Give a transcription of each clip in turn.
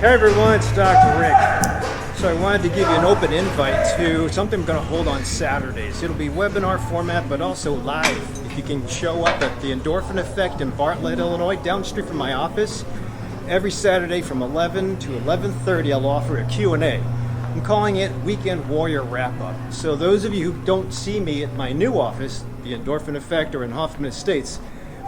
Hey everyone, it's Dr. Rick. So I wanted to give you an open invite to something I'm going to hold on Saturdays. It'll be webinar format, but also live. If you can show up at the Endorphin Effect in Bartlett, Illinois, down the street from my office, every Saturday from 11 to 11:30, I'll offer a Q&A. I'm calling it Weekend Warrior Wrap-Up. So those of you who don't see me at my new office, the Endorphin Effect or in Hoffman Estates,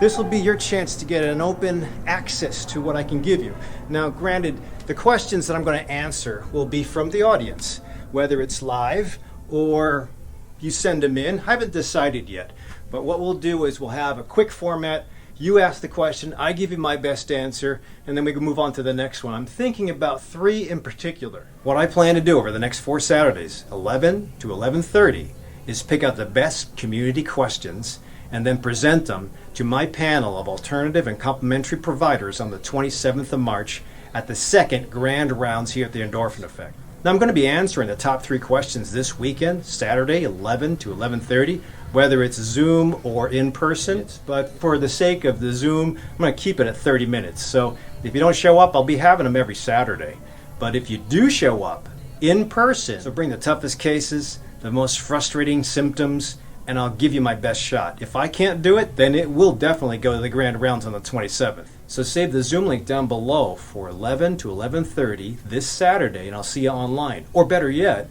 this will be your chance to get an open access to what I can give you. Now, granted, the questions that I'm going to answer will be from the audience, whether it's live or you send them in. I haven't decided yet, but what we'll do is we'll have a quick format. You ask the question, I give you my best answer, and then we can move on to the next one. I'm thinking about 3 in particular. What I plan to do over the next 4 Saturdays, 11 to 11:30, is pick out the best community questions and then present them to my panel of alternative and complementary providers on the 27th of March at the second grand rounds here at the Endorphin Effect. Now I'm going to be answering the top 3 questions this weekend, Saturday 11 to 11:30, whether it's Zoom or in person. But for the sake of the Zoom, I'm going to keep it at 30 minutes. So if you don't show up, I'll be having them every Saturday. But if you do show up in person, so bring the toughest cases, the most frustrating symptoms, and I'll give you my best shot. If I can't do it, then it will definitely go to the grand rounds on the 27th. So save the Zoom link down below for 11 to 11:30 this Saturday, and I'll see you online. Or better yet,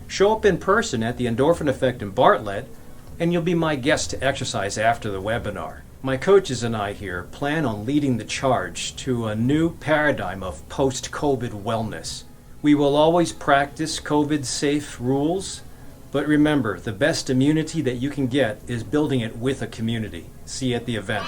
show up in person at the Endorphin Effect in Bartlett, and you'll be my guest to exercise after the webinar. My coaches and I here plan on leading the charge to a new paradigm of post-COVID wellness. We will always practice COVID-safe rules, but remember, the best immunity that you can get is building it with a community. See you at the event.